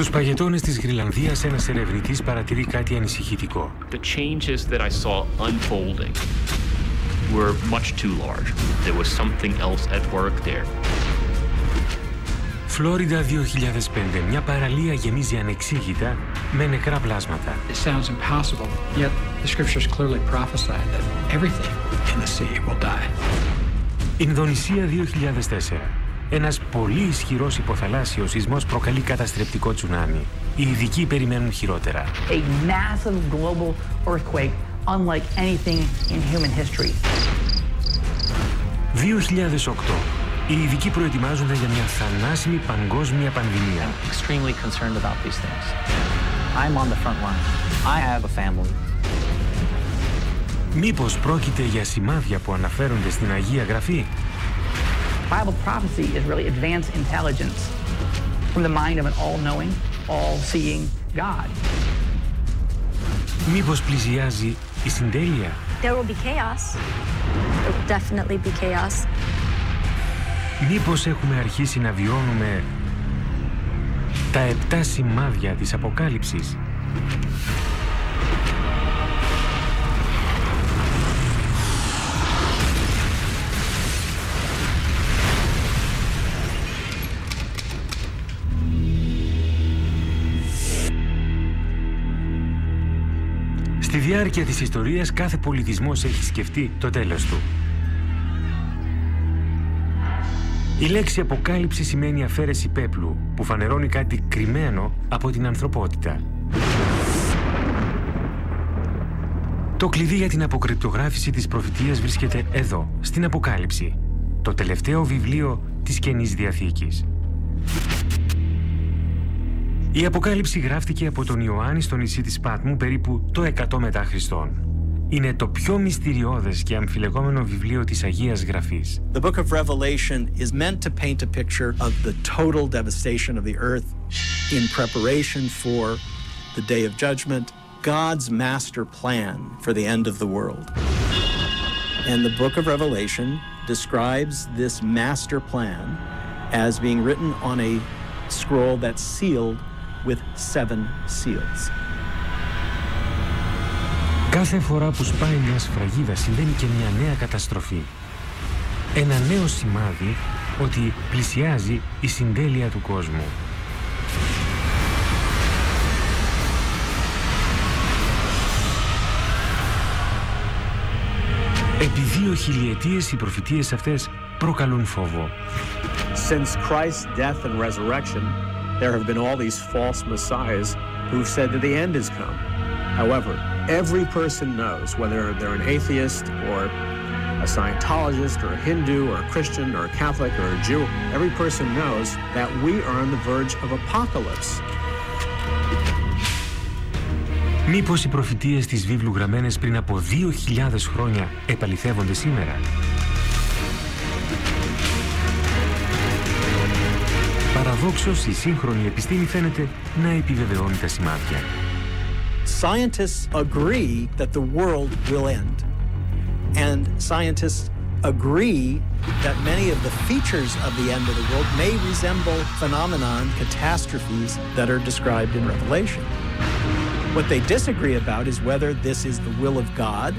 Στους παγετώνες της Γροιλανδίας ένας ερευνητής παρατηρεί κάτι ανησυχητικό. The changes that I saw unfolding were much too large. There was something else at work there. Φλόριντα 2005. Μια παραλία γεμίζει ανεξήγητα με νεκρά πλάσματα. It sounds impossible, yet the scriptures clearly prophesy that everything in the sea will die. Ινδονησία 2004. Ένας πολύ ισχυρός υποθαλάσσιος σεισμός προκαλεί καταστρεπτικό τσουνάμι. Οι ειδικοί περιμένουν χειρότερα. A massive global earthquake unlike anything in human history. 2008. Οι ειδικοί προετοιμάζονται για μια θανάσιμη παγκόσμια πανδημία. I'm extremely concerned about these things. I'm on the front line. I have a family. Μήπως πρόκειται για σημάδια που αναφέρονται στην Αγία Γραφή? Bible prophecy is really advanced intelligence from the mind of an all-knowing, all-seeing God. Μήπως πλησιάζει η συντέλεια? There will be chaos. There will definitely be chaos. Μήπως έχουμε αρχίσει να βιώνουμε τα 7 σημάδια της Αποκάλυψης? Στη διάρκεια της ιστορίας κάθε πολιτισμός έχει σκεφτεί το τέλος του. Η λέξη αποκάλυψη σημαίνει αφαίρεση πέπλου, που φανερώνει κάτι κρυμμένο από την ανθρωπότητα. Το κλειδί για την αποκρυπτογράφηση της προφητείας βρίσκεται εδώ, στην Αποκάλυψη, το τελευταίο βιβλίο της Καινής Διαθήκης. Η Αποκάλυψη γράφτηκε από τον Ιωάννη στο νησί της Πάτμου περίπου το 100 μετά Χριστόν. Είναι το πιο μυστηριώδες και αμφιλεγόμενο βιβλίο της Αγίας Γραφής. The book of Revelation is meant to paint a picture of the total devastation of the earth in preparation for the day of judgment, God's master plan for the end of the world. And the book of Revelation describes this master plan as being written on a scroll that's sealed with 7 seals. Κάθε φορά που σπάει μια σφραγίδα συμβαίνει και μια νέα καταστροφή. Ένα νέο σημάδι ότι πλησιάζει η συντέλεια του κόσμου. Επί 2 χιλιετίες οι προφητείες αυτές προκαλούν φόβο. Since Christ's death and resurrection, there have been all these false messiahs who've said that the end has come. However, every person knows, whether they're an atheist or a Scientologist or a Hindu or a Christian or a Catholic or a Jew, every person knows that we are on the verge of apocalypse. Μήπως οι προφητείες της βίβλου γραμμένες πριν από 2.000 χρόνια επαληθεύονται σήμερα? Παραδόξως, η σύγχρονη επιστήμη φαίνεται να επιβεβαιώνει τα σημάδια. Scientists agree that the world will end. And scientists agree that many of the features of the end of the world may resemble phenomenon catastrophes that are described in Revelation. What they disagree about is whether this is the will of God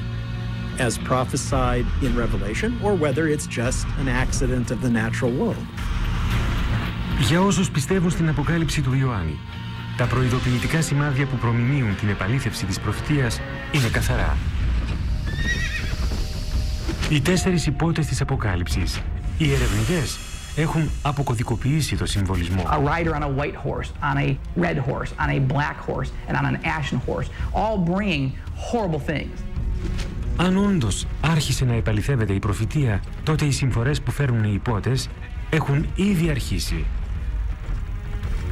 as prophesied in Revelation or whether it's just an accident of the natural world. Για όσους πιστεύουν στην Αποκάλυψη του Ιωάννη, τα προειδοποιητικά σημάδια που προμηνύουν την επαλήθευση της προφητείας είναι καθαρά. Οι 4 υπότες της Αποκάλυψης, οι ερευνητές, έχουν αποκωδικοποιήσει το συμβολισμό. A rider on a white horse, on a red horse, on a black horse, and on an ashen horse, all bringing horrible things. Αν όντως άρχισε να επαληθεύεται η προφητεία, τότε οι συμφορές που φέρνουν οι υπότες έχουν ήδη αρχίσει.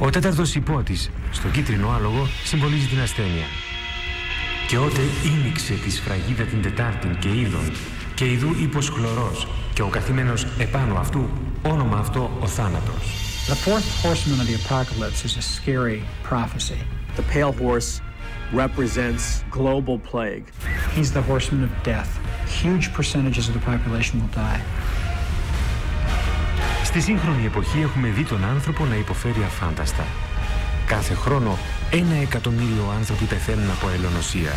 Ο 4ος υπότης, στο κίτρινο άλογο, συμβολίζει την ασθένεια. Και ότε ήμιξε τη σφραγίδα την Τετάρτην και είδον, και ειδού ύπος χλωρός, και ο καθήμενος επάνω αυτού, όνομα αυτό ο θάνατος. The fourth horseman of the apocalypse is a scary prophecy. The pale horse represents global plague. He's the horseman of death. Huge percentages of the population will die. Στη σύγχρονη εποχή έχουμε δει τον άνθρωπο να υποφέρει αφάνταστα. Κάθε χρόνο 1 εκατομμύριο άνθρωποι πεθαίνουν από ελονοσία.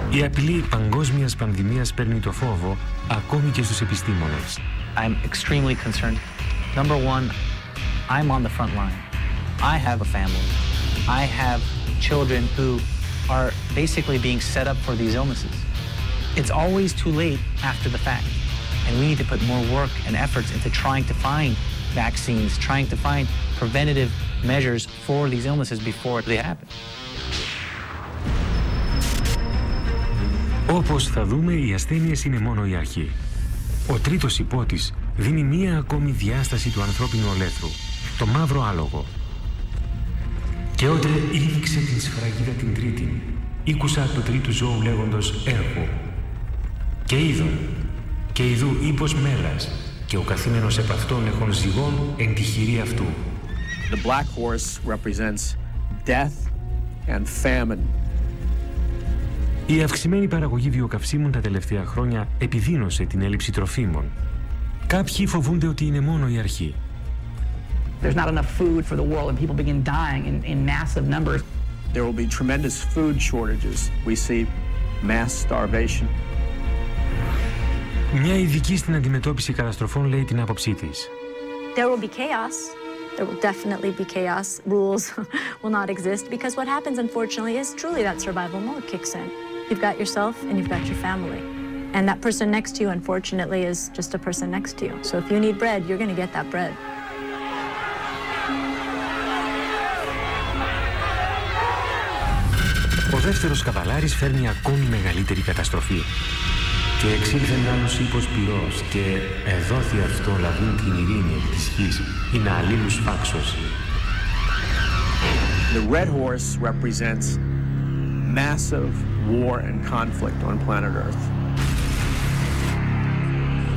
Η απειλή παγκόσμιας πανδημίας παίρνει το φόβο ακόμη και στους επιστήμονες. I'm extremely concerned. Number one, I'm on the front line. I have a family. I have children who are basically being set up for these illnesses. It's always too late after the fact. And we need to put more work and efforts into trying to find vaccines, trying to find preventative measures for these illnesses before they happen. Όπως θα δούμε, οι ασθένειες είναι μόνο η αρχή. Ο τρίτος υπότης δίνει μία ακόμη διάσταση του ανθρώπινου ολέθρου, το μαύρο άλογο. Και όταν ήλιξε την σφραγίδα την τρίτη, ήκουσα το τρίτου ζώου λέγοντος έρχο. Και είδον, και ειδού ύπος μέλας, και ο καθήμενος επ' αυτόν έχων ζυγών εν τη χειρή αυτού. The black horse represents death and famine. Η αυξημένη παραγωγή βιοκαυσίμων τα τελευταία χρόνια επιδίνωσε την έλλειψη τροφίμων. Κάποιοι φοβούνται ότι είναι μόνο η αρχή. There's not enough food for the world and people begin dying in massive numbers. There will be tremendous food shortages. We see mass starvation. Μια ειδική στην αντιμετώπιση καταστροφών λέει την άποψή της. There will be chaos. There will definitely be chaos. Rules will not exist because what happens, unfortunately, is truly that survival mode kicks in. You've got yourself and you've got your family. And that person next to you, unfortunately, is just a person next to you. So if you need bread, you're going to get that bread. Ο δεύτερος καβαλάρης φέρνει ακόμη μεγαλύτερη καταστροφή. Και εξήλθεν άλλος ύπος πυρός και εδόθη αυτό λαβούν την ειρήνη εκ της γης, ή να αλλήλους φάξωση. The red horse represents massive war and conflict on planet Earth.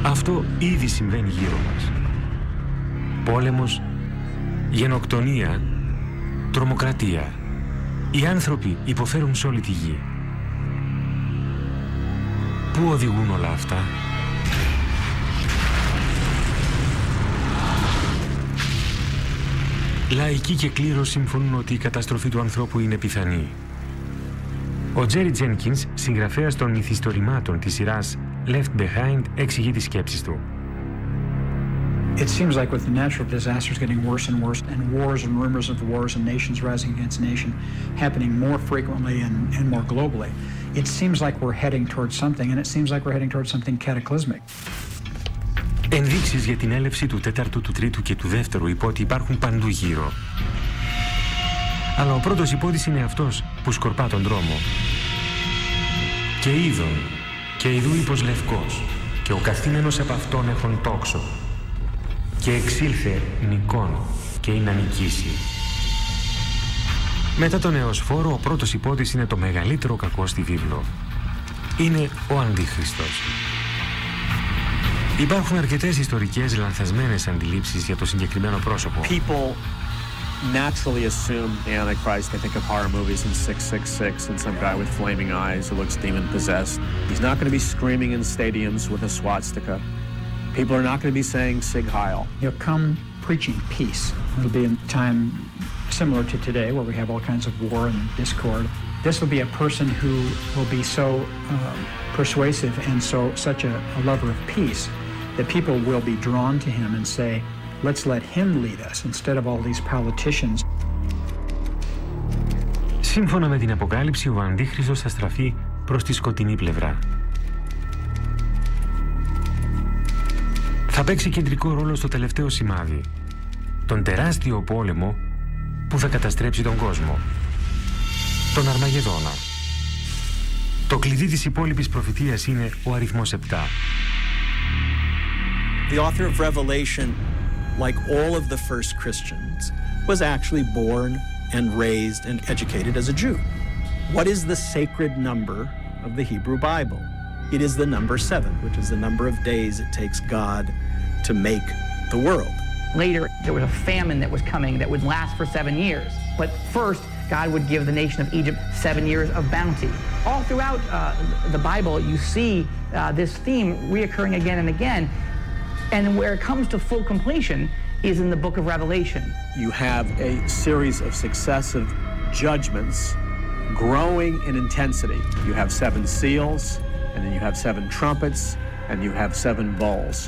Αυτό ήδη συμβαίνει γύρω μας. Πόλεμος, γενοκτονία, τρομοκρατία. Οι άνθρωποι υποφέρουν σε όλη τη γη. Πού οδηγούν όλα αυτά? Λαϊκοί και κλήρος συμφωνούν ότι η καταστροφή του ανθρώπου είναι πιθανή. Ο Τζέρι Τζένκινς, συγγραφέας των μυθιστορημάτων της σειράς Left Behind, εξηγεί τις σκέψεις του. It seems like with the natural disasters getting worse and worse, and wars and rumors of wars and nations rising against nation happening more frequently and more globally, it seems like we're heading towards something, and it seems like we're heading towards something cataclysmic. Ενδείξεις για την έλευση του τέταρτου, του τρίτου και του δεύτερου υπότη υπάρχουν παντού γύρω. Αλλά ο πρώτος υπότης είναι αυτός που σκορπά τον δρόμο. Και είδον, και ειδού ύπος λευκός, και ο καθήμενος επ' αυτόν έχων τόξο. Και εξήλθε νικόν και είναι να νικήσει. Μετά τον Εωσφόρο, ο πρώτος υπότης είναι το μεγαλύτερο κακό στη βίβλο. Είναι ο Αντίχριστος. Υπάρχουν αρκετές ιστορικές λανθασμένες αντιλήψεις για το συγκεκριμένο πρόσωπο. People naturally assume the Antichrist. They think of horror movies in 666 and some guy with flaming eyes who looks demon-possessed. He's not going to be screaming in stadiums with a swastika. People are not going to be saying Sig Heil. He'll come preaching peace. It'll be a time similar to today where we have all kinds of war and discord. This will be a person who will be so persuasive and such a lover of peace that people will be drawn to him and say, let's let him lead us instead of all these politicians. Σύμφωνα με την Αποκάλυψη, ο Αντίχριστος θα στραφεί προς τη σκοτεινή πλευρά. Θα παίξει κεντρικό ρόλο στο τελευταίο σημάδι, τον τεράστιο πόλεμο που θα καταστρέψει τον κόσμο, τον Αρμαγεδόνα. Το κλειδί της υπόλοιπης προφητείας είναι ο αριθμός 7. The author of Revelation, like all of the first Christians, was actually born and raised and educated as a Jew. What is the sacred number of the Hebrew Bible? It is the number 7, which is the number of days it takes God to make the world. Later, there was a famine that was coming that would last for 7 years. But first, God would give the nation of Egypt 7 years of bounty. All throughout the Bible, you see this theme reoccurring again and again. And where it comes to full completion is in the book of Revelation. You have a series of successive judgments growing in intensity. You have 7 seals, and then you have 7 trumpets, and you have 7 bowls.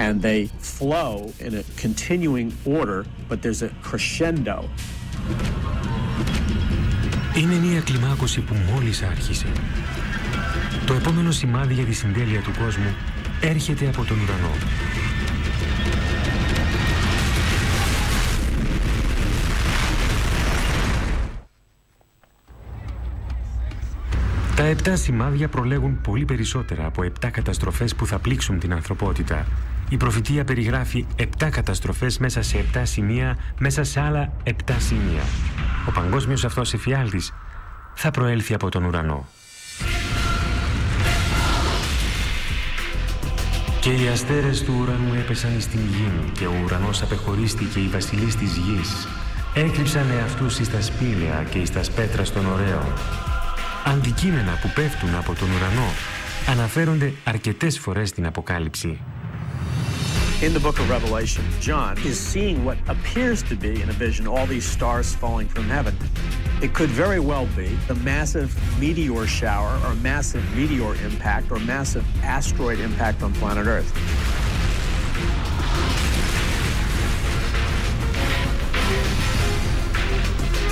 And they flow in a continuing order, but there's a crescendo. Είναι μια κλιμάκωση που μόλις άρχισε. Το επόμενο σημάδι για τη συντέλεια του κόσμου έρχεται από τον ουρανό. Τα 7 σημάδια προλέγουν πολύ περισσότερα από 7 καταστροφές που θα πλήξουν την ανθρωπότητα. Η προφητεία περιγράφει 7 καταστροφές μέσα σε 7 σημεία, μέσα σε άλλα 7 σημεία. Ο παγκόσμιος αυτός εφιάλτης θα προέλθει από τον ουρανό. Και οι αστέρες του ουρανού έπεσαν στην γη και ο ουρανός απεχωρίστηκε, οι βασιλείς της γης έκρυψαν εαυτούς εις τα σπήλαια και εις τα σπέτρα των ωραίων. Αντικείμενα που πέφτουν από τον ουρανό αναφέρονται αρκετές φορές στην Αποκάλυψη. In the book of Revelation, John is seeing what appears to be, in a vision, all these stars falling from heaven. It could very well be a massive meteor shower or massive meteor impact or massive asteroid impact on planet Earth.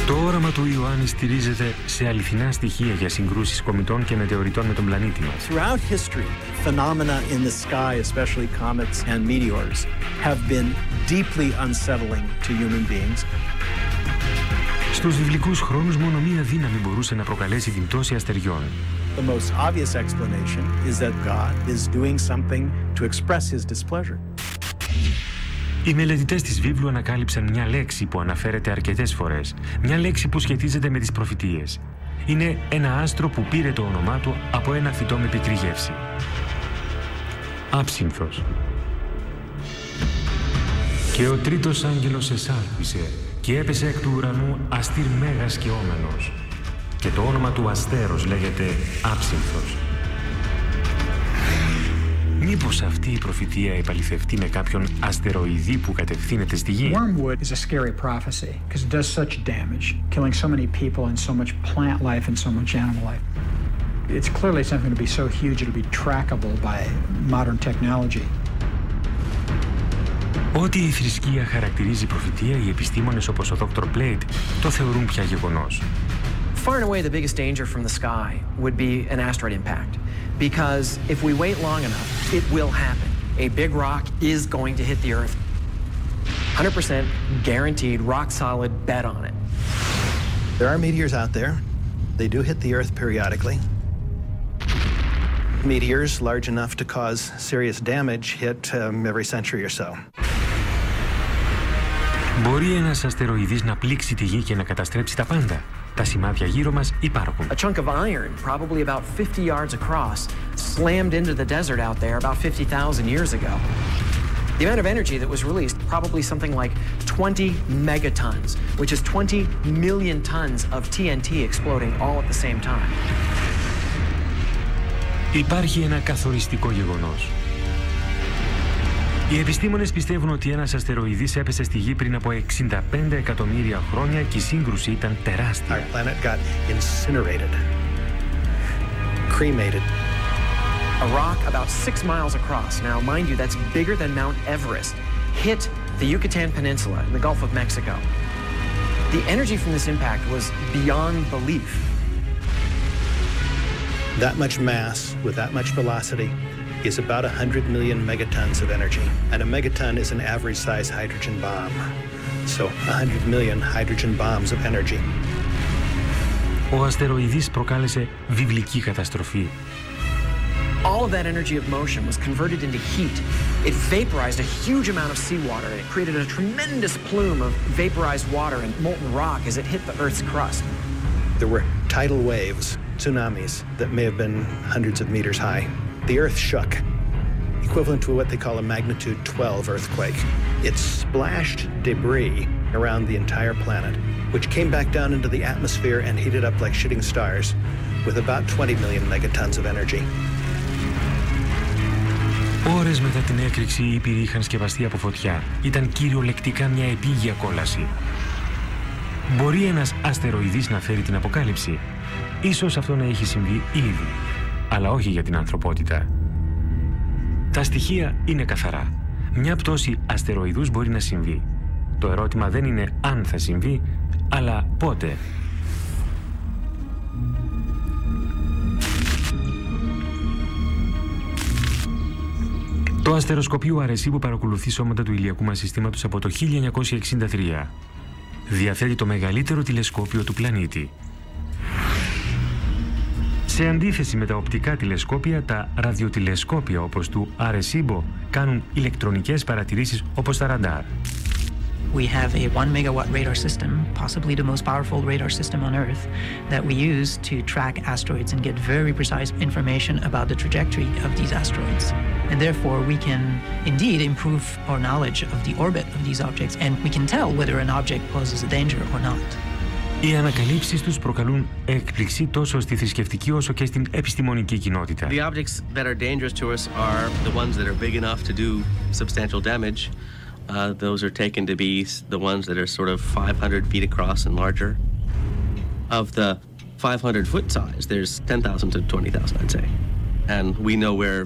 Το όραμα του Ιωάννη στηρίζεται σε αληθινά στοιχεία για συγκρούσεις κομετών και μετεωριτών με τον πλανήτη μας. Throughout history, phenomena in the sky, especially comets and meteors, have been deeply unsettling to human beings. Στους βιβλικούς χρόνους μόνο μία δύναμη μπορούσε να προκαλέσει την πτώση αστεριών. The most obvious explanation is that God is doing something to express his displeasure. Οι μελετητές της βίβλου ανακάλυψαν μια λέξη που αναφέρεται αρκετές φορές, μια λέξη που σχετίζεται με τις προφητείες. Είναι ένα άστρο που πήρε το όνομά του από ένα φυτό με πικρή γεύση. Άψυνθος. Και ο τρίτος άγγελος εσάλπισε και έπεσε εκ του ουρανού αστήρ μέγας και όμενος. Και το όνομα του αστέρος λέγεται Άψυνθος. Μήπως αυτή η προφητεία επαληθευτεί με κάποιον αστεροειδή που κατευθύνεται στη γη? Wormwood is a scary prophecy because it does such damage, killing so many people and so much plant life and so much animal life. It's clearly something to be so huge it'll be trackable by modern technology. Ό,τι η θρησκεία χαρακτηρίζει προφητεία, οι επιστήμονες όπως ο Dr. Plate το θεωρούν πια γεγονός. Far and away, the biggest danger from the sky would be an asteroid impact. Because if we wait long enough, it will happen. A big rock is going to hit the Earth. 100% guaranteed, rock solid, bet on it. There are meteors out there. They do hit the Earth periodically. Meteors large enough to cause serious damage hit every century or so. Μπορεί ένας αστεροειδής να πλήξει τη γη και να καταστρέψει τα πάντα. Τα σημάδια γύρω μας υπάρχουν. A chunk of iron, probably about 50 yards across, slammed into the desert out there about 50,000 years ago. The amount of energy that was released, probably something like 20 megatons, which is 20 million tons of TNT exploding all at the same time. Υπάρχει ένα καθοριστικό γεγονός. Οι επιστήμονες πιστεύουν ότι ένας αστεροειδής έπεσε στη γη πριν από 65 εκατομμύρια χρόνια και η σύγκρουση ήταν τεράστια. Our planet got incinerated, cremated. A rock about 6 miles across, now mind you that's bigger than Mount Everest, hit the Yucatan Peninsula in the Gulf of Mexico. The energy from this impact was beyond belief. That much mass with that much velocity is about 100 million megatons of energy. And a megaton is an average-size hydrogen bomb. So 100 million hydrogen bombs of energy. Ο αστεροειδής προκάλεσε βιβλική καταστροφή. All of that energy of motion was converted into heat. It vaporized a huge amount of seawater, and it created a tremendous plume of vaporized water and molten rock as it hit the Earth's crust. There were tidal waves, tsunamis, that may have been hundreds of meters high. The Earth shook, equivalent to what they call a magnitude 12 earthquake. It splashed debris around the entire planet, which came back down into the atmosphere and heated up like shooting stars with about 20 million megatons of energy. Ώρες μετά την έκρηξη οι ήπειροι είχαν σκεπαστεί από φωτιά. Ήταν κυριολεκτικά μια επίγεια κόλαση. Μπορεί ένας αστεροειδής να φέρει την αποκάλυψη? Ίσως αυτό να έχει συμβεί ήδη, αλλά όχι για την ανθρωπότητα. Τα στοιχεία είναι καθαρά. Μια πτώση αστεροειδούς μπορεί να συμβεί. Το ερώτημα δεν είναι αν θα συμβεί, αλλά πότε. Το αστεροσκοπείο Arecibo παρακολουθεί σώματα του ηλιακού μας συστήματος από το 1963. Διαθέτει το μεγαλύτερο τηλεσκόπιο του πλανήτη. Σε αντίθεση με τα οπτικά τηλεσκόπια, τα ραδιοτηλεσκόπια όπως του Arecibo κάνουν ηλεκτρονικές παρατηρήσεις όπως τα ραντάρ. We have a 1 megawatt radar system, possibly the most powerful radar system on Earth, that we use to track asteroids and get very precise information about the trajectory of these asteroids. And therefore, we can indeed improve our knowledge of the orbit of these objects, and we can tell whether an object poses a danger or not. Οι ανακαλύψεις τους προκαλούν έκπληξη τόσο στη θρησκευτική όσο και στην επιστημονική κοινότητα. The objects that are dangerous to us are the ones that are big enough to do substantial damage. Those are taken to be the ones that are sort of 500 feet across and larger. Of the 500-foot size, there's 10,000 to 20,000, I'd say. And we know where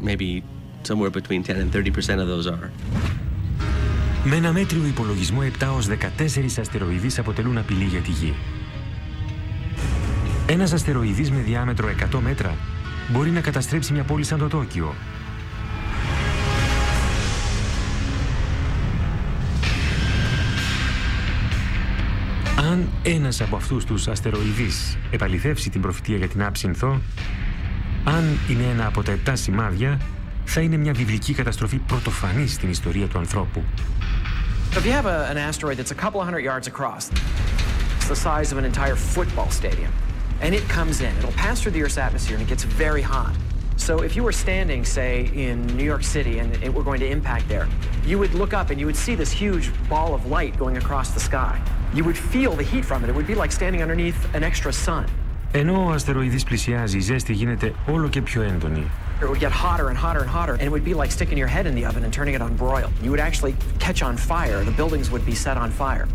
maybe somewhere between 10 and 30% of those are. Με ένα μέτριο υπολογισμό, 7 ως 14 αστεροειδείς αποτελούν απειλή για τη Γη. Ένας αστεροειδής με διάμετρο 100 μέτρα μπορεί να καταστρέψει μια πόλη σαν το Τόκιο. Αν ένας από αυτούς τους αστεροειδείς επαληθεύσει την προφητεία για την Άψυνθο, αν είναι ένα από τα 7 σημάδια, θα είναι μια βιβλική καταστροφή πρωτοφανή στην ιστορία του ανθρώπου. If you have an asteroid that's a couple of hundred yards across, it's the size of an entire football stadium, and it comes in, it'll pass through the Earth's atmosphere and it gets very hot. So if you were standing, say, in New York City and it were going to impact there, you would look up and you would see this huge ball of light going across the sky. You would feel the heat from it. It would be like standing underneath an extra sun. Ενώ ο αστεροειδής πλησιάζει, η ζέστη γίνεται όλο και πιο έντονη. It would get hotter and hotter and hotter, and it would be like sticking your head in the oven and turning it on broil. You would actually catch on fire. The buildings would be set on fire.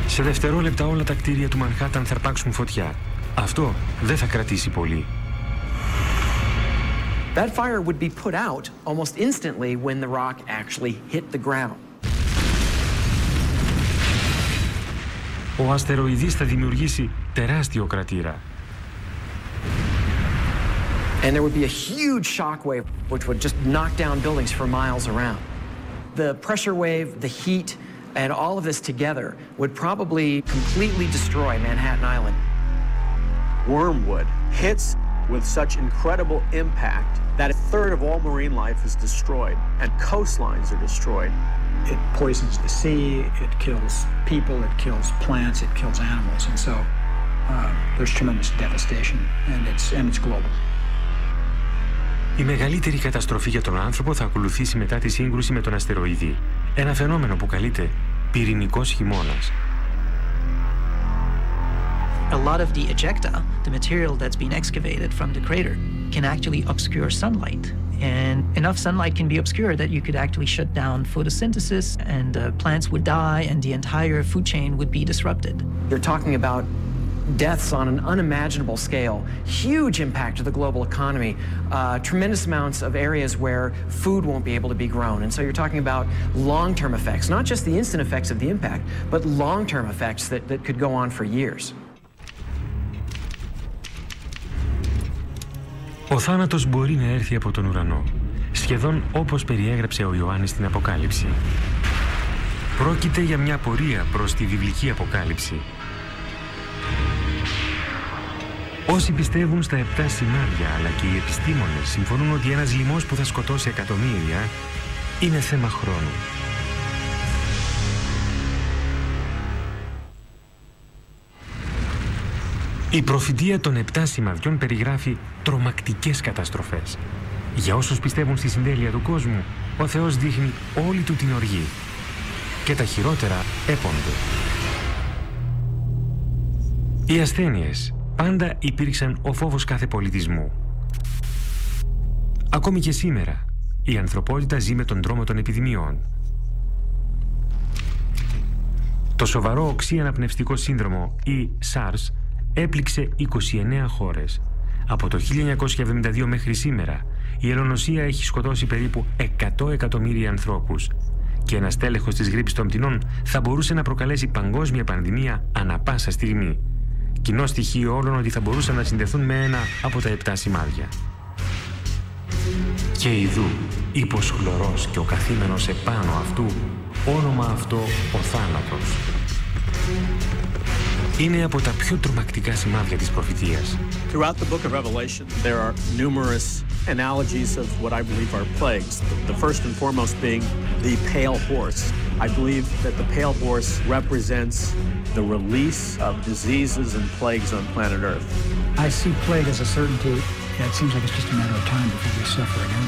Σε δευτερόλεπτα όλα τα κτίρια του Μανχάταν θα αρπάξουν φωτιά. Αυτό δεν θα κρατήσει πολύ. That fire would be put out almost instantly when the rock actually hit the ground. Ο αστεροειδής θα δημιουργήσει τεράστιο κρατήρα. And there would be a huge shock wave which would just knock down buildings for miles around. The pressure wave, the heat, and all of this together would probably completely destroy Manhattan Island. Wormwood hits with such incredible impact that a third of all marine life is destroyed and coastlines are destroyed. It poisons the sea, it kills people, it kills plants, it kills animals, and so there's tremendous devastation, and it's global. Η μεγαλύτερη καταστροφή για τον άνθρωπο θα ακολουθήσει μετά τη σύγκρουση με τον αστεροειδή. Ένα φαινόμενο που καλείται πυρηνικός χειμώνας. A lot of the ejecta, the material that's been excavated from the crater, can actually obscure sunlight. And enough sunlight can be obscured that you could actually shut down photosynthesis and plants would die and the entire food chain would be disrupted. You're talking about deaths on an unimaginable scale, huge impact to the global economy, tremendous amounts of areas where food won't be able to be grown. And so you're talking about long-term effects, not just the instant effects of the impact, but long-term effects that could go on for years. Ο θάνατος μπορεί να έρθει από τον ουρανό, σχεδόν όπως περιέγραψε ο Ιωάννης στην Αποκάλυψη. Πρόκειται για μια πορεία προς τη βιβλική Αποκάλυψη. Όσοι πιστεύουν στα 7 σημάδια, αλλά και οι επιστήμονες, συμφωνούν ότι ένας λοιμός που θα σκοτώσει εκατομμύρια είναι θέμα χρόνου. Η προφητεία των 7 σημαδιών περιγράφει τρομακτικές καταστροφές. Για όσους πιστεύουν στη συντέλεια του κόσμου, ο Θεός δείχνει όλη του την οργή. Και τα χειρότερα έπονται. Οι ασθένειες πάντα υπήρξαν ο φόβος κάθε πολιτισμού. Ακόμη και σήμερα, η ανθρωπότητα ζει με τον δρόμο των επιδημιών. Το σοβαρό οξύ αναπνευστικό σύνδρομο ή SARS έπληξε 29 χώρες. Από το 1972 μέχρι σήμερα, η ελονοσία έχει σκοτώσει περίπου 100 εκατομμύρια ανθρώπους και ένας τέλεχος της γρίπης των πτηνών θα μπορούσε να προκαλέσει παγκόσμια πανδημία ανά πάσα στιγμή. Κοινό στοιχείο όλων ότι θα μπορούσαν να συνδεθούν με ένα από τα 7 σημάδια. Και ιδού, ύπος χλωρός και ο καθήμενος επάνω αυτού, όνομα αυτό ο θάνατος. Είναι από τα πιο τρομακτικά σημάδια της προφητείας. Throughout the book of Revelation, there are numerous analogies of what I believe are plagues. The first and foremost being the pale horse. I believe that the pale horse represents the release of diseases and plagues on planet Earth. I see plague as a certainty. Yeah, it seems like it's just a matter of time before we suffer again.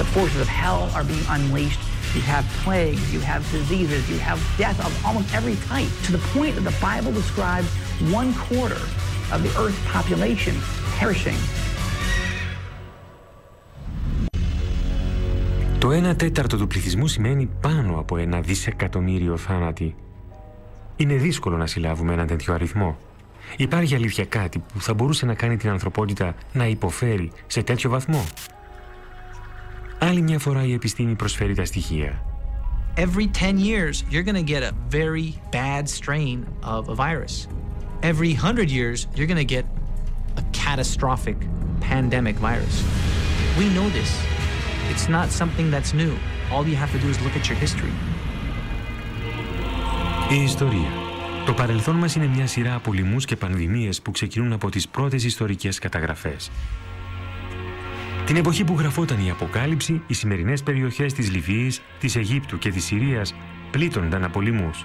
The forces of hell are being unleashed. You have plagues, you have diseases, you have death of almost every type, to the point that the Bible describes 1/4 of the Earth's population perishing. Το 1/4 του πληθυσμού σημαίνει πάνω από 1 δισεκατομμύριο θάνατοι. Είναι δύσκολο να συλλάβουμε έναν τέτοιο αριθμό. Υπάρχει αλήθεια κάτι που θα μπορούσε να κάνει την ανθρωπότητα να υποφέρει σε τέτοιο βαθμό? Άλλη μια φορά η επιστήμη προσφέρει τα στοιχεία. Every 10 years, you're going to get a very bad strain of a virus. Every 100 years, you're going to get a catastrophic pandemic virus. We know this. It's not something that's new. All you have to do is look at your history. Η ιστορία. Το παρελθόν μας είναι μια σειρά από λοιμούς και πανδημίες που ξεκινούν από τις πρώτες ιστορικές καταγραφές. Την εποχή που γραφόταν η Αποκάλυψη, οι σημερινές περιοχές της Λιβύης, της Αιγύπτου και της Συρίας πλήττονταν από λοιμούς.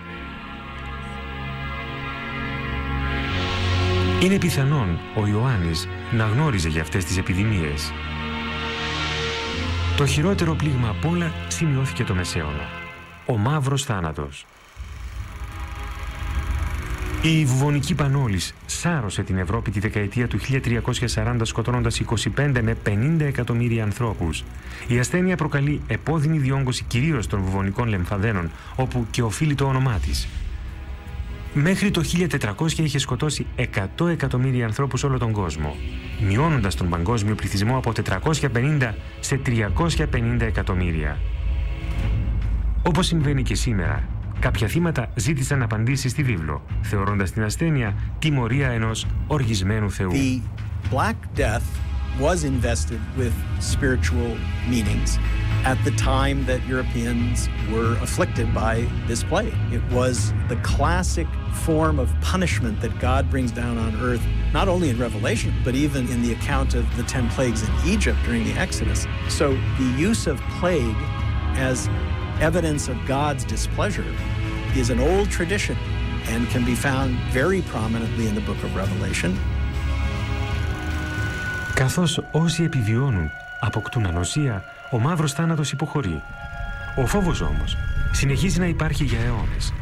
Είναι πιθανόν ο Ιωάννης να γνώριζε για αυτές τις επιδημίες. Το χειρότερο πλήγμα απ' όλα σημειώθηκε το Μεσαίωνα. Ο μαύρος θάνατος. Η βουβονική πανόλης σάρωσε την Ευρώπη τη δεκαετία του 1340 σκοτώνοντας 25 με 50 εκατομμύρια ανθρώπους. Η ασθένεια προκαλεί επώδυνη διόγκωση κυρίως των βουβονικών λεμφαδένων, όπου και οφείλει το όνομά της. Μέχρι το 1400 είχε σκοτώσει 100 εκατομμύρια ανθρώπους όλο τον κόσμο, μειώνοντας τον παγκόσμιο πληθυσμό από 450 σε 350 εκατομμύρια. Όπως συμβαίνει και σήμερα, κάποια θύματα ζήτησαν απαντήσεις στη βίβλο, θεωρώντας την ασθένεια τιμωρία ενός οργισμένου θεού. The Black Death was invested with spiritual meanings at the time that Europeans were afflicted by this plague. It was the classic form of punishment that God brings down on earth, not only in Revelation, but even in the account of the 10 plagues in Egypt during the Exodus. So the use of plague as evidence of God's displeasure is an old tradition and can be found very prominently in the book of Revelation. Καθώς όσοι επιβιώνουν αποκτούν ανοσία, ο μαύρος θάνατος υποχωρεί. Ο φόβος όμως συνεχίζει να υπάρχει για αιώνες.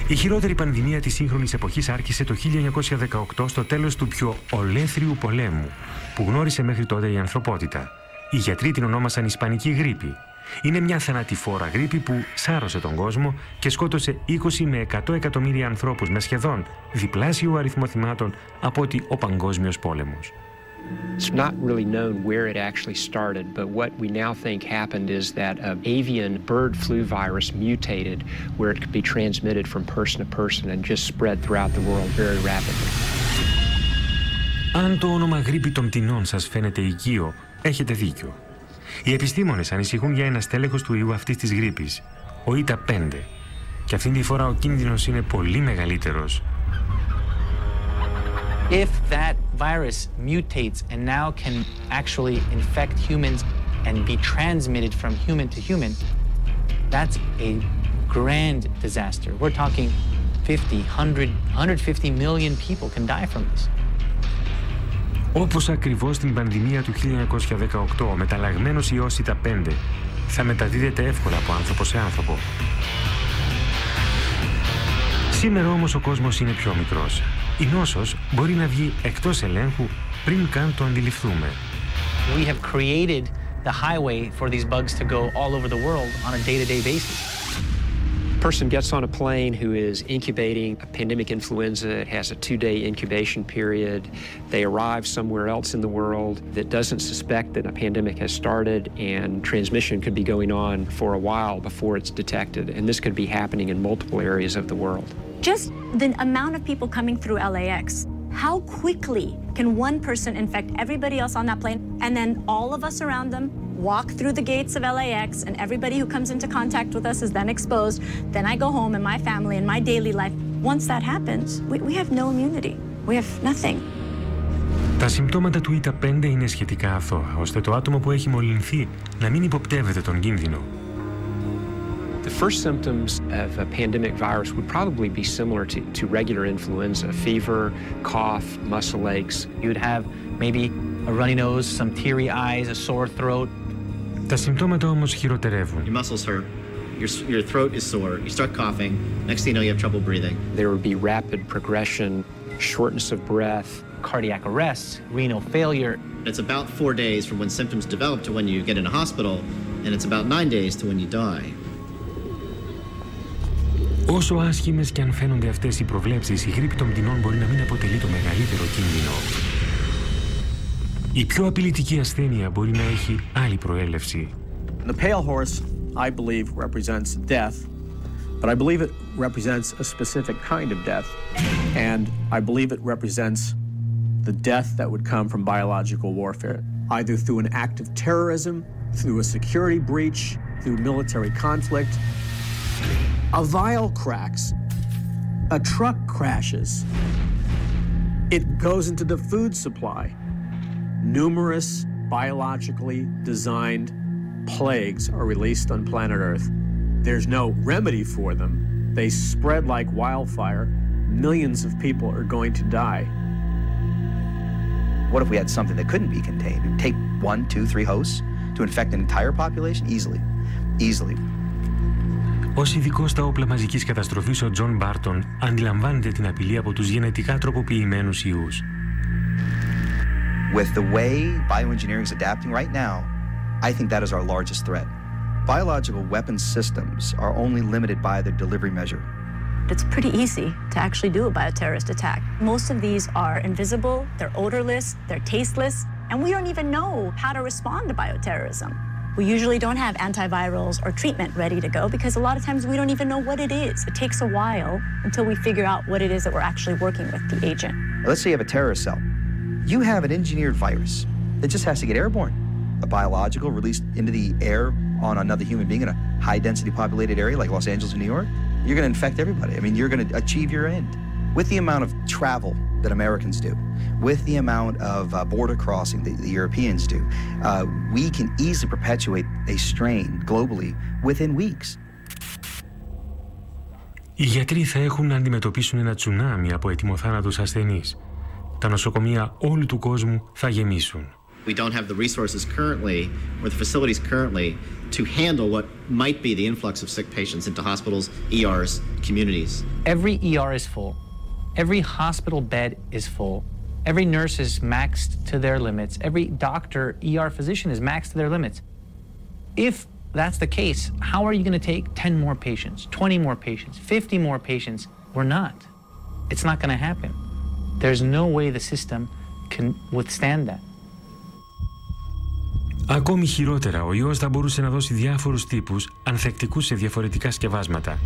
Η χειρότερη πανδημία της σύγχρονης εποχής άρχισε το 1918 στο τέλος του πιο ολέθριου πολέμου που γνώρισε μέχρι τότε η ανθρωπότητα. Οι γιατροί την ονόμασαν Ισπανική γρίπη. Είναι μια θανατηφόρα γρίπη που σάρωσε τον κόσμο και σκότωσε 20 με 100 εκατομμύρια ανθρώπους με σχεδόν διπλάσιο αριθμό θυμάτων από ότι ο Παγκόσμιος Πόλεμος. It's not really known where it actually started, but what we now think happened is that an avian bird flu virus mutated where it could be transmitted from person to person and just spread throughout the world very rapidly. Αν το όνομα γρίπη των πτηνών σας φαίνεται οικείο, έχετε δίκιο. Οι επιστήμονες ανησυχούν για ένα στέλεχος του ιού αυτής της γρίπης, ο Ήτα 5, και αυτή τη φορά ο κίνδυνος είναι πολύ μεγαλύτερος. If that virus mutates and now can actually infect humans and be transmitted from human to human, that's a grand disaster. We're talking 50, 100, 150 million people can die from this. Όπως ακριβώς στην πανδημία του 1918, ο μεταλλαγμένος ιός Ήτα 5 θα μεταδίδεται εύκολα από άνθρωπο σε άνθρωπο. Σήμερα όμως ο κόσμος είναι πιο μικρός. Η νόσος μπορεί να βγει εκτός ελέγχου πριν καν το αντιληφθούμε. We have created the highway for these bugs to go all over the world on a day-to-day basis. A person gets on a plane who is incubating a pandemic influenza. It has a 2-day incubation period. They arrive somewhere else in the world that doesn't suspect that a pandemic has started, and transmission could be going on for a while before it's detected. And this could be happening in multiple areas of the world. Just the amount of people coming through LAX, how quickly can one person infect everybody else on that plane, and then all of us around them walk through the gates of LAX, and everybody who comes into contact with us is then exposed. Then I go home and my family and my daily life. Once that happens, we have no immunity. We have nothing. Τα συμπτώματα του ΙΤΑ 5 είναι σχετικά αθώα, ώστε το άτομο που έχει μολυνθεί να μην υποπτεύεται τον κίνδυνο. The first symptoms of a pandemic virus would probably be similar to regular influenza: fever, cough, muscle aches. You would have maybe a runny nose, some teary eyes, a sore throat. Τα συμπτώματα όμως χειροτερεύουν. Your muscles hurt, your throat is sore, you start coughing, next thing you know you have trouble breathing. There would be rapid progression, shortness of breath, cardiac arrest, renal failure. It's about 4 days from when symptoms develop to when you get in a hospital, and it's about 9 days to when you die. Όσο άσχημες και αν φαίνονται αυτές οι προβλέψεις, η γρίπη των πτηνών μπορεί να μην αποτελεί το μεγαλύτερο κίνδυνο. Η πιο απειλητική ασθένεια μπορεί να έχει άλλη προέλευση. The pale horse, I believe, represents death, but I believe it represents a specific kind of death, and I believe it represents the death that would come from biological warfare, either through an act of terrorism, through a security breach, through military conflict. A vial cracks, a truck crashes, it goes into the food supply. Numerous biologically designed plagues are released on planet Earth. There's no remedy for them. They spread like wildfire. Millions of people are going to die. What if we had something that couldn't be contained? It would take 1, 2, 3 hosts to infect an entire population easily. Ως ειδικός στα όπλα μαζικής καταστροφής, ο Τζον Μπάρτον αντιλαμβάνεται την απειλή από τους γενετικά τροποποιημένους ιούς. With the way bioengineering is adapting right now, I think that is our largest threat. Biological weapons systems are only limited by their delivery measure. It's pretty easy to actually do a bioterrorist attack. Most of these are invisible, they're odorless, they're tasteless, and we don't even know how to respond to bioterrorism. We usually don't have antivirals or treatment ready to go because a lot of times we don't even know what it is. It takes a while until we figure out what it is that we're actually working with, the agent. Let's say you have a terrorist cell. You have an engineered virus that just has to get airborne. A biological released into the air on another human being in a high-density populated area like Los Angeles and New York, you're going to infect everybody. I mean, you're going to achieve your end. With the amount of travel that Americans do, with the amount of border crossing that the Europeans do, we can easily perpetuate a strain globally within weeks. Οι γιατροί θα έχουν να αντιμετωπίσουν ένα τσουνάμι από ετοιμοθάνατους ασθενείς. Τα νοσοκομεία όλου του κόσμου θα γεμίσουν. We don't have the resources currently, or the facilities currently, to handle what might be the influx of sick patients into hospitals, ERs, communities. Every ER is full. Every hospital bed is full. Every nurse is maxed to their limits. Every doctor, ER physician is maxed to their limits. If that's the case, how are you going to take 10 more patients, 20 more patients, 50 more patients? We're not. It's not going to happen. There's no way the system can withstand that. Ακόμη χειρότερα, ο ιός θα μπορούσε να δώσει διάφορους τύπους ανθεκτικούς σε διαφορετικά σκευάσματα.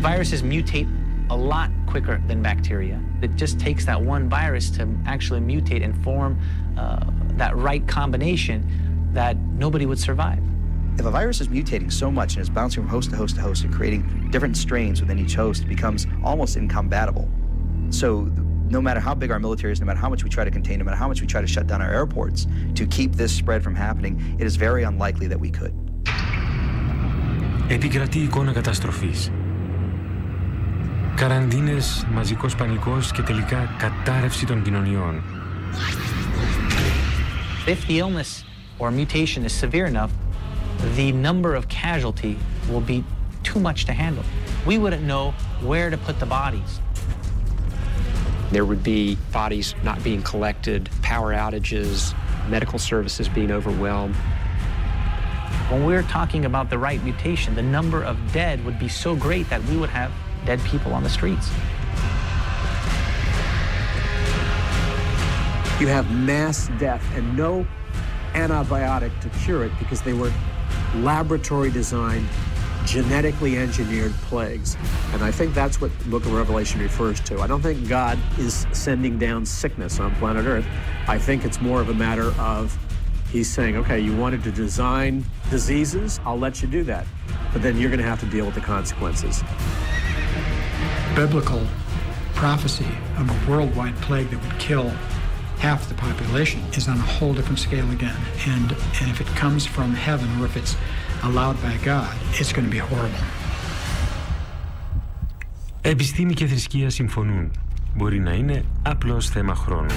Viruses mutate a lot quicker than bacteria. It just takes that one virus to actually mutate and form that right combination that nobody would survive. If a virus is mutating so much and is bouncing from host to host to host and creating different strains within each host, it becomes almost incompatible. So no matter how big our military is, no matter how much we try to contain, no matter how much we try to shut down our airports to keep this spread from happening, it is very unlikely that we could. Επικρατεί εικόνα καταστροφής. Καραντίνες, μαζικός πανικός και τελικά κατάρρευση των κοινωνιών. If the illness or mutation is severe enough, the number of casualty will be too much to handle. We wouldn't know where to put the bodies. There would be bodies not being collected, power outages, medical services being overwhelmed. When we're talking about the right mutation, the number of dead would be so great that we would have dead people on the streets. You have mass death and no antibiotic to cure it because they were laboratory-designed, genetically engineered plagues. And I think that's what the book of Revelation refers to. I don't think God is sending down sickness on planet Earth. I think it's more of a matter of he's saying, okay, you wanted to design diseases, I'll let you do that. But then you're going to have to deal with the consequences. Biblical prophecy of a worldwide plague that would kill half the population is on a whole different scale again. And if it comes from heaven or if it's allowed by God, it's going to be horrible. Επιστήμη και θρησκεία συμφωνούν. Μπορεί να είναι απλώς θέμα χρόνου.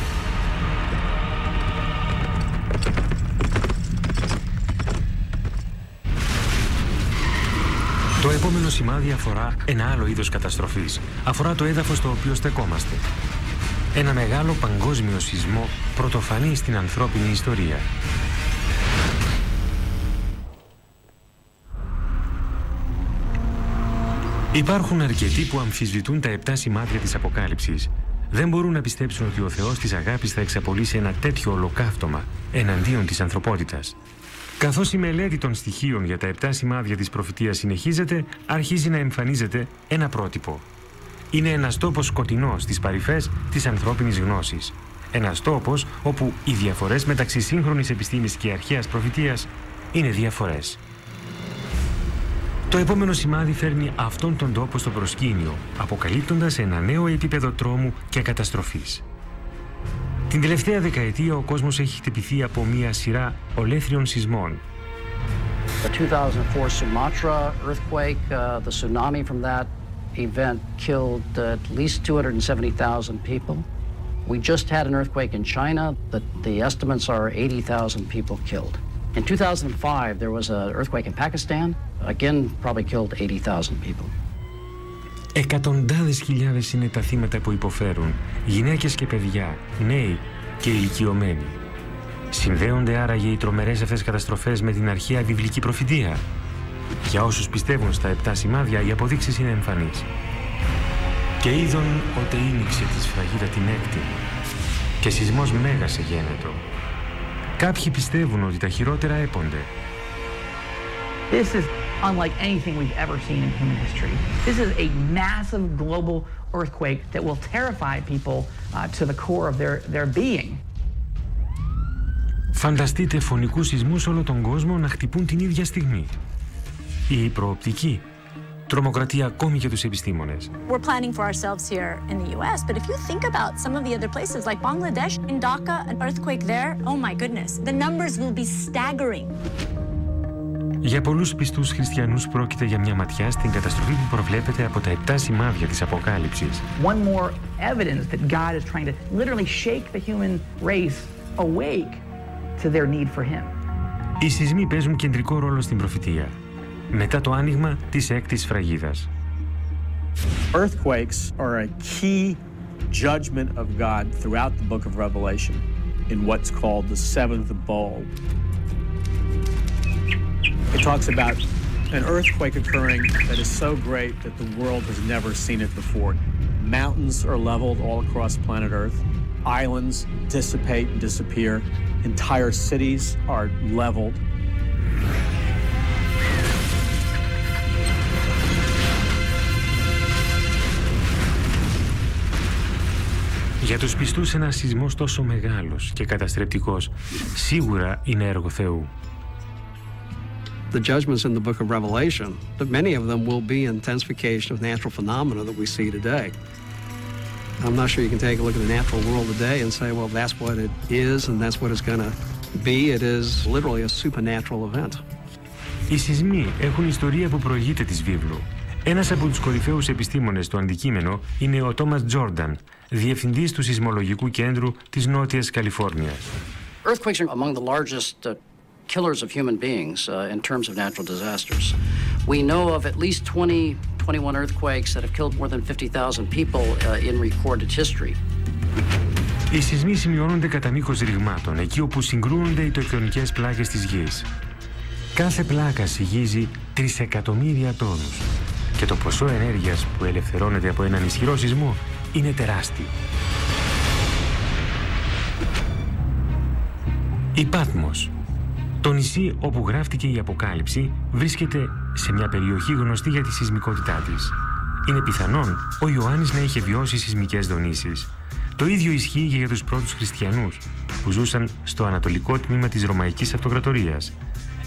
Το επόμενο σημάδι αφορά ένα άλλο είδος καταστροφής. Αφορά το έδαφος στο οποίο στεκόμαστε. Ένα μεγάλο παγκόσμιο σεισμό πρωτοφανή στην ανθρώπινη ιστορία. Υπάρχουν αρκετοί που αμφισβητούν τα 7 σημάδια της Αποκάλυψης. Δεν μπορούν να πιστέψουν ότι ο Θεός της αγάπης θα εξαπολύσει ένα τέτοιο ολοκαύτωμα εναντίον της ανθρωπότητας. Καθώς η μελέτη των στοιχείων για τα 7 σημάδια της προφητείας συνεχίζεται, αρχίζει να εμφανίζεται ένα πρότυπο. Είναι ένας τόπος σκοτεινός στις παρυφές της ανθρώπινης γνώσης. Ένας τόπος όπου οι διαφορές μεταξύ σύγχρονης επιστήμης και αρχαίας προφητείας είναι διαφορές. Το επόμενο σημάδι φέρνει αυτόν τον τόπο στο προσκήνιο, αποκαλύπτοντας ένα νέο επίπεδο τρόμου και καταστροφής. Την τελευταία δεκαετία ο κόσμος έχει χτυπηθεί από μία σειρά ολέθριων σεισμών. The 2004 Sumatra earthquake, the tsunami from that event killed at least 270,000 people. We just had an earthquake in China. The estimates are 80,000 people killed. In 2005, there was an earthquake in Pakistan. Again, probably killed 80,000 people. Εκατοντάδες χιλιάδες είναι τα θύματα που υποφέρουν, γυναίκες και παιδιά, νέοι και ηλικιωμένοι. Συνδέονται άραγε οι τρομερές αυτές καταστροφές με την αρχαία βιβλική προφητεία? Για όσους πιστεύουν στα 7 σημάδια, οι αποδείξεις είναι εμφανείς. Και είδον ότε ήνιξε τη σφραγίδα την έκτη, και σεισμός μέγας εγένετο. Κάποιοι πιστεύουν ότι τα χειρότερα έπονται. This is unlike anything we've ever seen in human history. This is a massive global earthquake that will terrify people to the core of their being. Φανταστείτε φωνικούς σεισμούς όλο τον κόσμο να χτυπούν την ίδια στιγμή. Η προοπτική τρομοκρατεί ακόμη για τους επιστήμονες. We're planning for ourselves here in the US, but if you think about some of the other places like Bangladesh, in Dhaka, an earthquake there, oh my goodness, the numbers will be staggering. Για πολλούς πιστούς χριστιανούς πρόκειται για μια ματιά στην καταστροφή που προβλέπεται από τα 7 σημάδια της Αποκάλυψης. One more evidence that God is trying to literally shake the human race awake to their need for Him. Οι σεισμοί παίζουν κεντρικό ρόλο στην προφητεία, μετά το άνοιγμα της έκτης σφραγίδας. Earthquakes are a key judgment of God throughout the book of Revelation in what's called the seventh bowl. It talks about an earthquake occurring that is so great that the world has never seen it before. Mountains are leveled all across planet Earth. Islands dissipate and disappear. Entire cities are leveled. Για τους πιστούς ένας σεισμός τόσο μεγάλος και καταστρεπτικός σίγουρα είναι έργο Θεού. The judgments in the book of Revelation, that many of them will be intensification of natural phenomena that we see today. I'm not sure you can take a look at the natural world today and say, well, that's what it is and that's what it's going to be. It is literally a supernatural event. Οι σεισμοί έχουν ιστορία που προηγείται της βίβλου. Ένας από τους κορυφαίους επιστήμονες στο αντικείμενο είναι ο Τόμας Τζόρνταν, διευθυντής του Σεισμολογικού Κέντρου της Νότιας Καλιφόρνιας. Earthquakes are among the largest killers of human beings in terms of natural disasters. We know of at least 21 earthquakes that have killed more than 50,000 people in recorded history. Οι σεισμοί σημειώνονται κατά μήκος ρηγμάτων, εκεί όπου συγκρούονται οι τεκτονικές πλάκες της γης. Κάθε πλάκα συγγίζει 3 εκατομμύρια τόνους και το ποσό ενέργειας που ελευθερώνεται από έναν ισχυρό σεισμό είναι τεράστιο. Η Πάτμος, το νησί όπου γράφτηκε η Αποκάλυψη, βρίσκεται σε μια περιοχή γνωστή για τη σεισμικότητά της. Είναι πιθανόν ο Ιωάννης να είχε βιώσει σεισμικές δονήσεις. Το ίδιο ισχύει και για τους πρώτους χριστιανούς που ζούσαν στο ανατολικό τμήμα της Ρωμαϊκής Αυτοκρατορίας.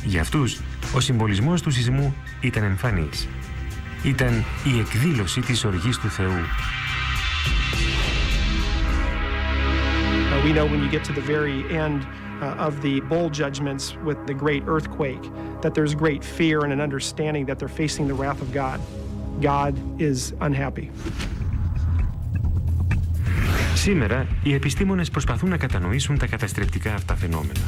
Για αυτούς, ο συμβολισμός του σεισμού ήταν εμφανής. Ήταν η εκδήλωση της οργής του Θεού. We know when you get to the very end of the bowl judgments with the great earthquake that there's great fear and an understanding that they're facing the wrath of God. God is unhappy. Σήμερα, οι επιστήμονες προσπαθούν να κατανοήσουν τα καταστρεπτικά αυτά φαινόμενα.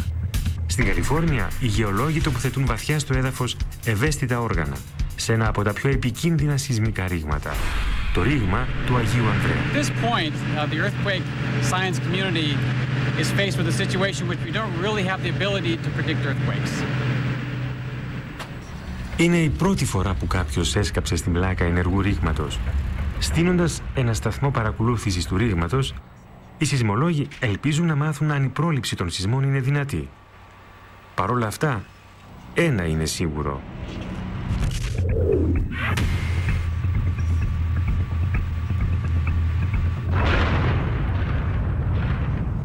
Στην Καλιφόρνια, οι γεωλόγοι τοποθετούν βαθιά στο έδαφος ευαίσθητα όργανα, σε ένα από τα πιο επικίνδυνα σεισμικά ρήγματα, το ρήγμα του Αγίου Ανδρέα. At this point, the earthquake science community is faced with a situation which we don't really have the ability to predict earthquakes. Είναι η πρώτη φορά που κάποιος έσκαψε στην πλάκα ενεργού ρήγματος. Στείνοντας ένα σταθμό παρακολούθησης του ρήγματος, οι σεισμολόγοι ελπίζουν να μάθουν αν η πρόληψη των σεισμών είναι δυνατή. Παρ' όλα αυτά, ένα είναι σίγουρο.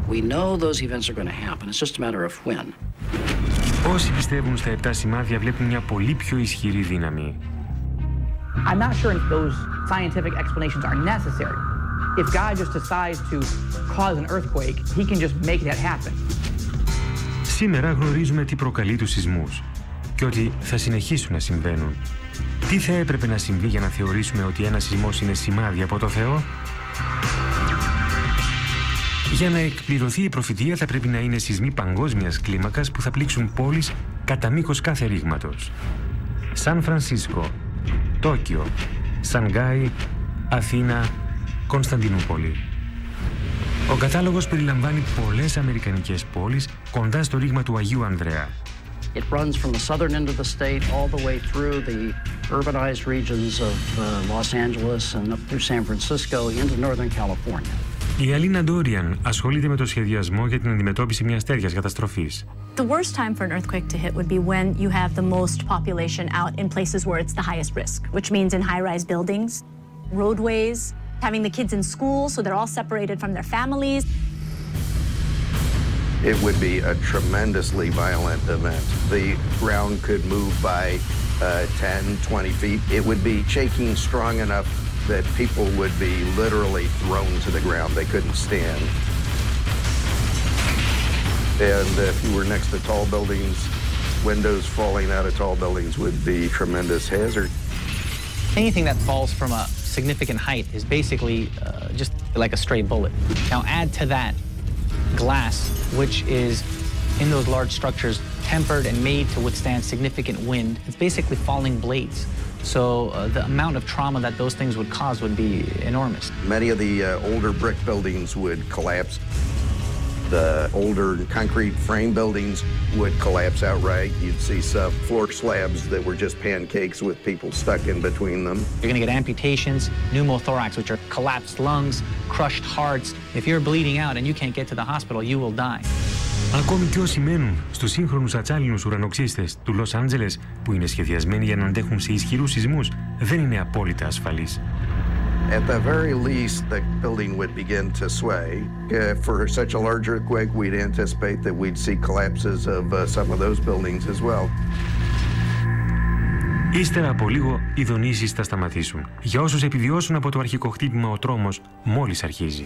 We know those events are going to happen. It's just a matter of when. Όσοι πιστεύουν στα 7 σημάδια βλέπουν μια πολύ πιο ισχυρή δύναμη. I'm not sure if those scientific explanations are necessary. If God just decides to cause an earthquake, he can just make that happen. Σήμερα γνωρίζουμε τι προκαλεί τους σεισμούς και ότι θα συνεχίσουν να συμβαίνουν. Τι θα έπρεπε να συμβεί για να θεωρήσουμε ότι ένας σεισμός είναι σημάδι από το Θεό? Για να εκπληρωθεί η προφητεία θα πρέπει να είναι σεισμοί παγκόσμιας κλίμακας που θα πλήξουν πόλεις κατά μήκος κάθε ρήγματος. Σαν Φρανσίσκο, Τόκιο, Σανγκάι, Αθήνα, Κωνσταντινούπολη. Ο κατάλογος περιλαμβάνει πολλές αμερικανικές πόλεις κοντά στο ρήγμα του Αγίου Ανδρέα. It runs from the southern end of the state all the way through the urbanized regions of Los Angeles and up through San Francisco into Northern California. Η Αλίνα Ντόριαν ασχολείται με το σχεδιασμό για την αντιμετώπιση μιας τέτοιας καταστροφής. The worst time for an earthquake to hit would be when you have the most population out in places where it's the highest risk, which means in high-rise buildings, roadways, having the kids in school so they're all separated from their families. It would be a tremendously violent event. The ground could move by 10, 20 feet. It would be shaking strong enough that people would be literally thrown to the ground. They couldn't stand. And if you were next to tall buildings, windows falling out of tall buildings would be a tremendous hazard. Anything that falls from a significant height is basically just like a stray bullet. Now add to that glass, which is in those large structures tempered and made to withstand significant wind. It's basically falling blades. So the amount of trauma that those things would cause would be enormous. Many of the older brick buildings would collapse. The older concrete frame buildings would collapse outright. You'd see some floor slabs that were just pancakes with people stuck in between them. You're going to get amputations, pneumothorax, which are collapsed lungs, crushed hearts. If you're bleeding out and you can't get to the hospital, you will die. Ακόμη και όσοι μένουν στους σύγχρονους ατσάλινους ουρανοξύστες του Λος Άντζελες, που είναι σχεδιασμένοι για να αντέχουν σε ισχυρούς σεισμούς, δεν είναι απόλυτα ασφαλείς. At the very least, the building would begin to sway. For such a large earthquake, we'd anticipate that we'd see collapses of some of those buildings as well. Ύστερα από λίγο, οι δονήσεις θα σταματήσουν. Για όσους επιβιώσουν από το αρχικό χτύπημα, ο τρόμος μόλις αρχίζει.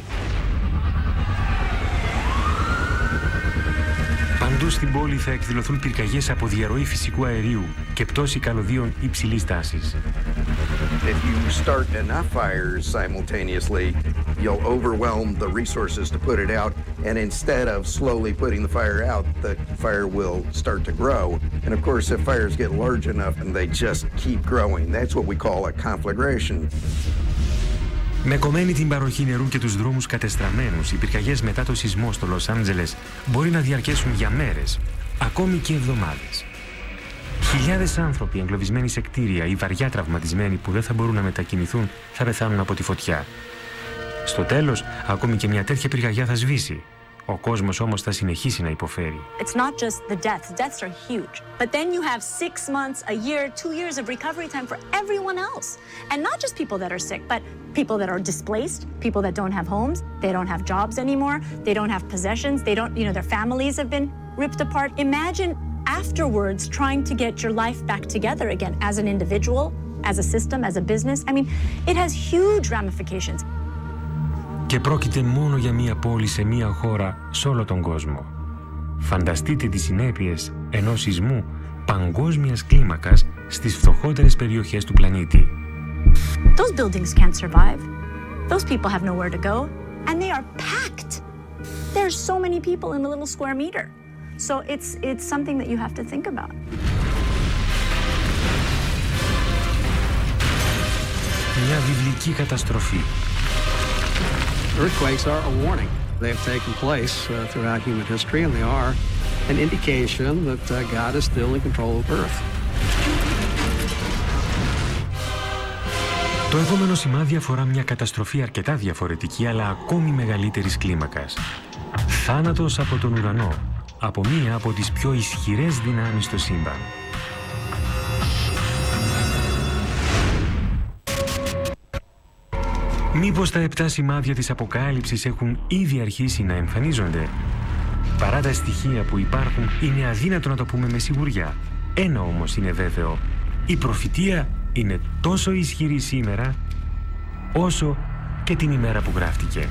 Παντού στην πόλη θα εκδηλωθούν πυρκαγιές από διαρροή φυσικού αερίου και πτώση καλωδίων υψηλής τάσης. If you start enough fires simultaneously, you'll overwhelm the resources to put it out, and instead of slowly putting the fire out, the fire will start to grow. And of course, if fires get large enough and they just keep growing, that's what we call a conflagration. Με κομμένη την παροχή νερού και τους δρόμους κατεστραμμένους, οι πυρκαγιές μετά το σεισμό στο Λος Άντζελες μπορεί να διαρκέσουν για μέρες, ακόμη και εβδομάδες. Χιλιάδες άνθρωποι εγκλωβισμένοι σε κτίρια ή βαριά τραυματισμένοι που δεν θα μπορούν να μετακινηθούν θα πεθάνουν από τη φωτιά. Στο τέλος, ακόμη και μια τέτοια πυρκαγιά θα σβήσει. Ο κόσμος όμως θα συνεχίσει να υποφέρει. It's not just the deaths. Deaths are huge. But then you have 6 months, a year, 2 years of recovery time for everyone else. And not just people that are sick, but people that are displaced, people that don't have homes, they don't have jobs anymore, they don't have possessions, they don't, their families have been ripped apart. Imagine afterwards trying to get your life back together again as an individual, as a system, as a business. I mean, it has huge ramifications. Και πρόκειται μόνο για μία πόλη σε μία χώρα σε όλο τον κόσμο. Φανταστείτε τις συνέπειες ενός σεισμού παγκόσμιας κλίμακας στις φτωχότερες περιοχές του πλανήτη. Those buildings can't survive. Those people have nowhere to go. And they are packed. There's so many people in a little square meter. So it's something that you have to think about. Μια βιβλική καταστροφή. Earthquakes are a warning. They have taken place throughout human history, and they are an indication that God is still in control of Earth. Το επόμενο σημάδι αφορά μια καταστροφή αρκετά διαφορετική, αλλά ακόμη μεγαλύτερης κλίμακας. Θάνατος από τον ουρανό, από μία από τις πιο ισχυρές δυνάμεις στο σύμπαν. Μήπως τα 7 σημάδια της Αποκάλυψης έχουν ήδη αρχίσει να εμφανίζονται? Παρά τα στοιχεία που υπάρχουν, είναι αδύνατο να το πούμε με σιγουριά. Ένα όμως είναι βέβαιο. Η προφητεία είναι τόσο ισχυρή σήμερα, όσο και την ημέρα που γράφτηκε.